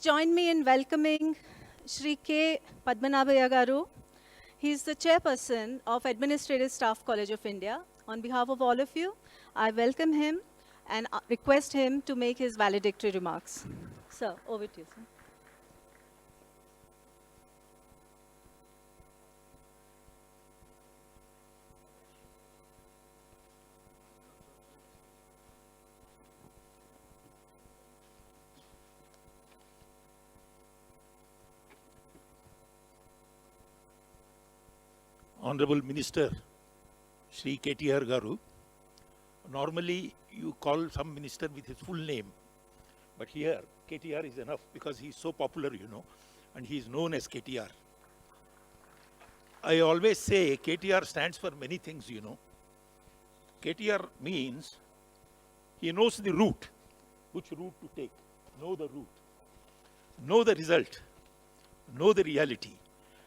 join me in welcoming Shri K. Padmanabhaya Garu. He is the chairperson of Administrative Staff College of India. On behalf of all of you, I welcome him and request him to make his valedictory remarks. Sir, over to you, sir. Honorable Minister, Shri KTR Garu. Normally, you call some minister with his full name, but here KTR is enough because he is so popular, and he is known as KTR. I always say KTR stands for many things, KTR means he knows the route, which route to take, know the route, know the result, know the reality.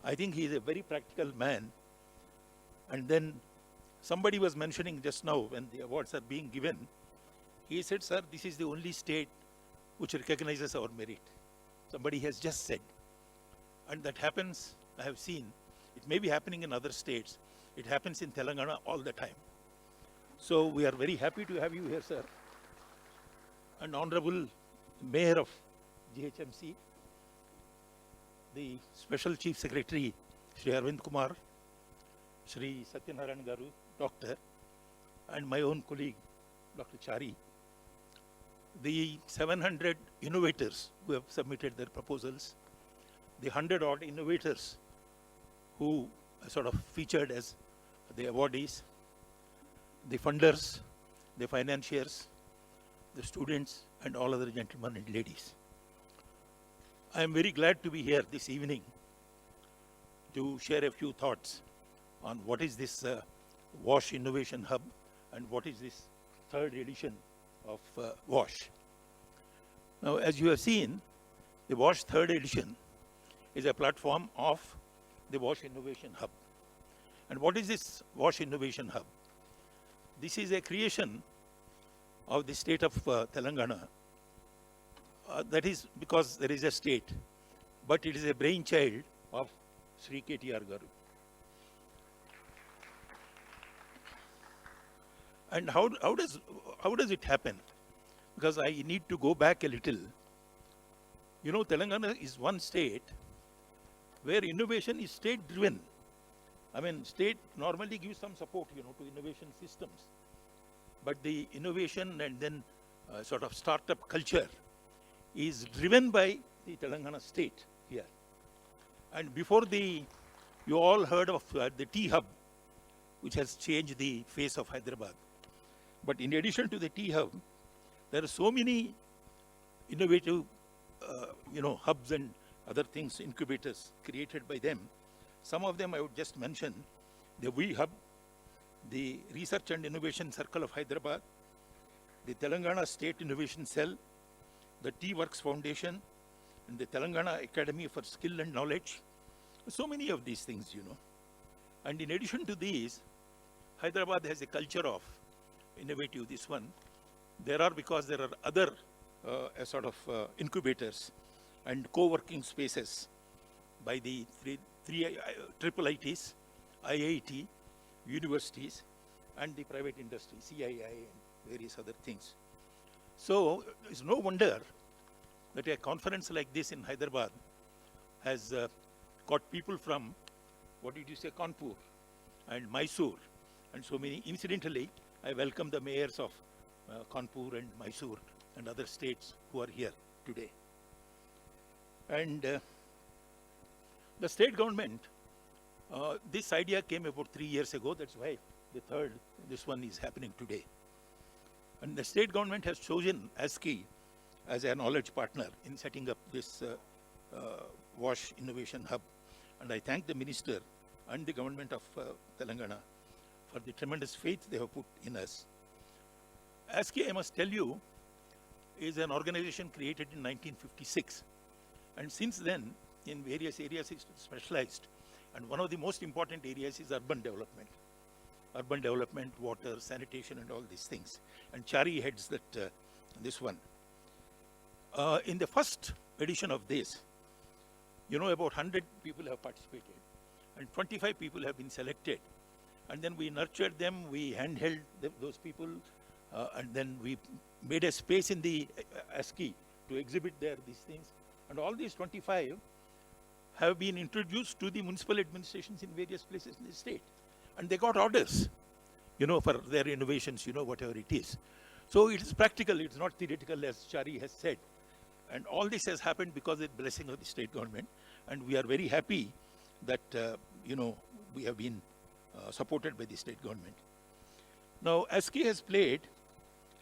I think he is a very practical man. And then somebody was mentioning just now when the awards are being given, he said, sir, this is the only state which recognizes our merit. Somebody has just said. And that happens, I have seen, it may be happening in other states. It happens in Telangana all the time. So we are very happy to have you here, sir. And Honorable Mayor of GHMC, the Special Chief Secretary, Shri Arvind Kumar, Shri Satyanarayan Garu, Doctor, and my own colleague, Dr. Chari, the 700 innovators who have submitted their proposals, the 100-odd innovators who are sort of featured as the awardees, the funders, the financiers, the students, and all other gentlemen and ladies. I am very glad to be here this evening to share a few thoughts on what is this WASH Innovation Hub and what is this third edition of WASH. Now, as you have seen, the WASH third edition is a platform of the WASH Innovation Hub. And what is this WASH Innovation Hub? This is a creation of the state of Telangana. That is because there is a state, but it is a brainchild of Shri KTR Garu. And how does it happen? Because I need to go back a little. Telangana is one state where innovation is state-driven. I mean, state normally gives some support, to innovation systems. But the innovation and then sort of startup culture is driven by the Telangana state here. And before you all heard of the Tea Hub, which has changed the face of Hyderabad. But in addition to the Tea Hub, there are so many innovative, hubs and other things, incubators created by them. Some of them I would just mention: the We Hub, the Research and Innovation Circle of Hyderabad, the Telangana State Innovation Cell, the Tea Works Foundation, and the Telangana Academy for Skill and Knowledge. So many of these things, And in addition to these, Hyderabad has a culture of innovative, this one. Because there are other sort of incubators and co-working spaces by the three triple ITs, IIT, universities, and the private industry, CII, and various other things. So it's no wonder that a conference like this in Hyderabad has got people from, Kanpur and Mysore, and so many. Incidentally, I welcome the mayors of Kanpur and Mysore and other states who are here today. And the state government, this idea came about 3 years ago. That's why this one is happening today. And the state government has chosen ASCII as a knowledge partner in setting up this WASH Innovation Hub. And I thank the minister and the government of Telangana for the tremendous faith they have put in us. ASCII, I must tell you, is an organization created in 1956. And since then, in various areas, it's specialized. And one of the most important areas is urban development. Urban development, water, sanitation, and all these things. And Chari heads this one. In the first edition of this, you know, about 100 people have participated and 25 people have been selected. And then we nurtured them, we handheld those people, and then we made a space in the ASCII to exhibit these things. And all these 25 have been introduced to the municipal administrations in various places in the state. And they got orders, you know, for their innovations, you know, whatever it is. So it is practical, it's not theoretical, as Chari has said. And all this has happened because of the blessing of the state government. And we are very happy that, you know, we have been supported by the state government. Now, ASCII has played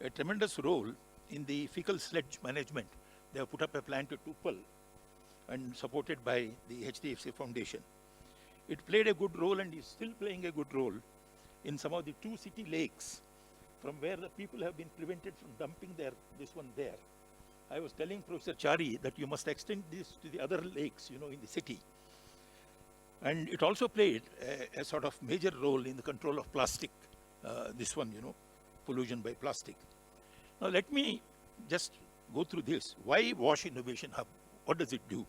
a tremendous role in the fecal sledge management. They have put up a plant at Tupal and supported by the HDFC Foundation. It played a good role and is still playing a good role in some of the 2 city lakes from where the people have been prevented from dumping this one there. I was telling Professor Chari that you must extend this to the other lakes, you know, in the city. And it also played a sort of major role in the control of plastic, this one, you know, pollution by plastic. Now let me just go through this. Why WASH Innovation Hub? What does it do?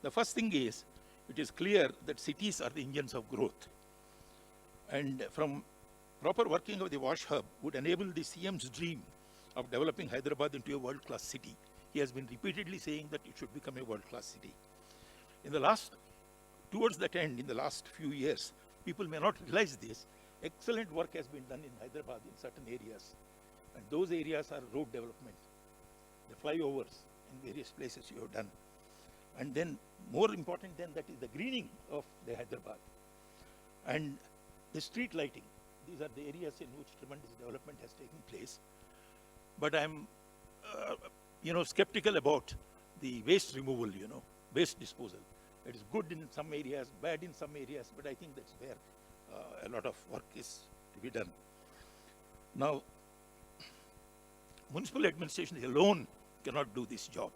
The first thing is, it is clear that cities are the engines of growth. And from proper working of the WASH Hub would enable the CM's dream of developing Hyderabad into a world-class city. He has been repeatedly saying that it should become a world-class city. Towards that end, in the last few years, people may not realize this, excellent work has been done in Hyderabad in certain areas. And those areas are road development, the flyovers in various places you have done. And then more important than that is the greening of the Hyderabad and the street lighting. These are the areas in which tremendous development has taken place. But I'm, you know, skeptical about the waste removal, you know, waste disposal. It is good in some areas, bad in some areas, but I think that's where a lot of work is to be done. Now, municipal administration alone cannot do this job.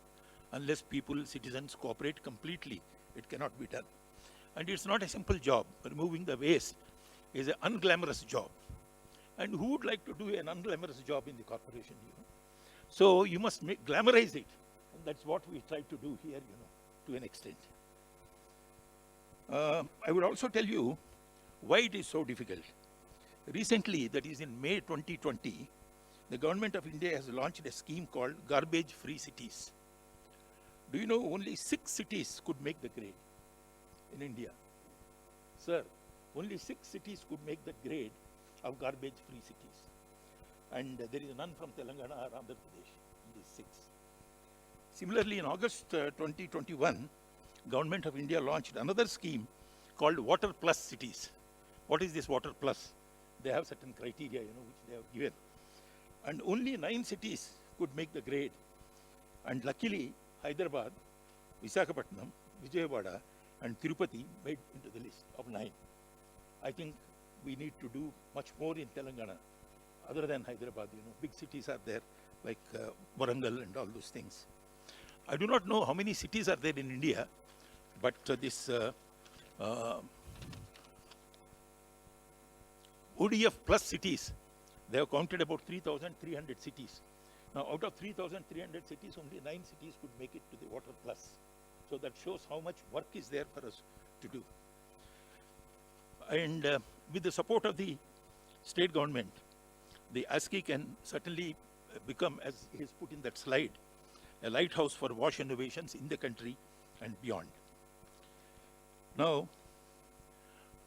Unless people, citizens cooperate completely, it cannot be done. And it's not a simple job. Removing the waste is an unglamorous job. And who would like to do an unglamorous job in the corporation, you know? So you must glamorize it. And that's what we try to do here, you know, to an extent. I would also tell you why it is so difficult. Recently, that is in May 2020, the government of India has launched a scheme called garbage-free cities. Do you know only 6 cities could make the grade in India? Sir, only 6 cities could make the grade of garbage-free cities. And there is none from Telangana or Andhra Pradesh in these 6. Similarly, in August 2021, Government of India launched another scheme called Water Plus Cities. What is this Water Plus? They have certain criteria, you know, which they have given. And only 9 cities could make the grade. And luckily, Hyderabad, Visakhapatnam, Vijayawada, and Tirupati made into the list of 9. I think we need to do much more in Telangana, other than Hyderabad, you know. Big cities are there, like Warangal and all those things. I do not know how many cities are there in India, but this ODF plus cities, they have counted about 3,300 cities. Now, out of 3,300 cities, only 9 cities could make it to the Water Plus. So that shows how much work is there for us to do. And with the support of the state government, the ASCII can certainly become, as he is put in that slide, a lighthouse for WASH innovations in the country and beyond. Now,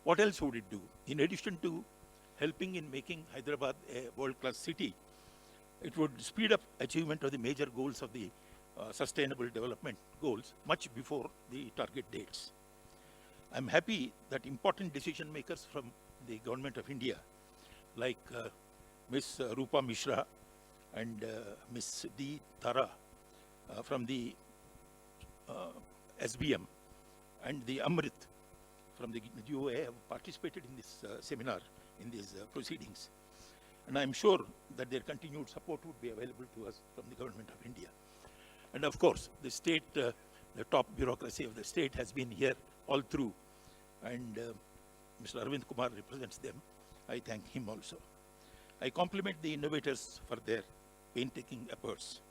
what else would it do? In addition to helping in making Hyderabad a world-class city, it would speed up achievement of the major goals of the sustainable development goals much before the target dates. I'm happy that important decision makers from the government of India, like Ms. Rupa Mishra and Ms. D. Tara from the SBM and the Amrit from the GOA have participated in this seminar, in these proceedings. And I'm sure that their continued support would be available to us from the government of India. And of course, the state, the top bureaucracy of the state has been here all through. And Mr. Arvind Kumar represents them. I thank him also. I compliment the innovators for their painstaking efforts.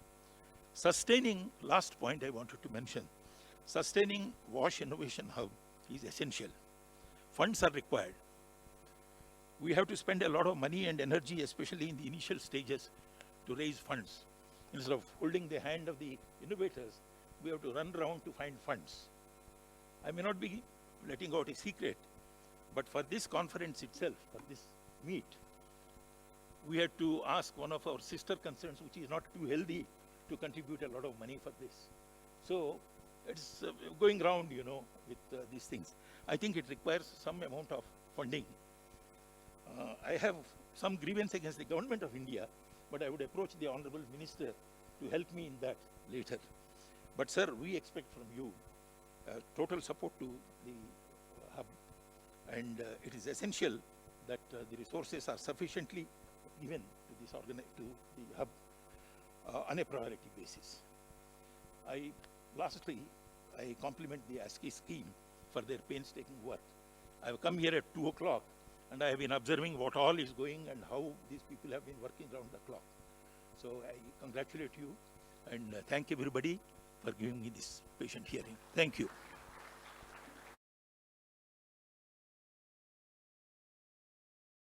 Sustaining, last point I wanted to mention, sustaining WASH Innovation Hub is essential. Funds are required. We have to spend a lot of money and energy, especially in the initial stages, to raise funds. Instead of holding the hand of the innovators, we have to run around to find funds. I may not be letting out a secret, but for this conference itself, for this meet, we had to ask one of our sister concerns, which is not too healthy, to contribute a lot of money for this. So it's going around, with these things. I think it requires some amount of funding. I have some grievance against the government of India, but I would approach the Honorable Minister to help me in that later. But sir, we expect from you total support to the hub, and it is essential that the resources are sufficiently given to this to the hub on a priority basis. Lastly, I compliment the ASCII scheme for their painstaking work. I have come here at 2 o'clock, and I have been observing what all is going and how these people have been working around the clock. So I congratulate you and thank everybody for giving me this patient hearing. Thank you.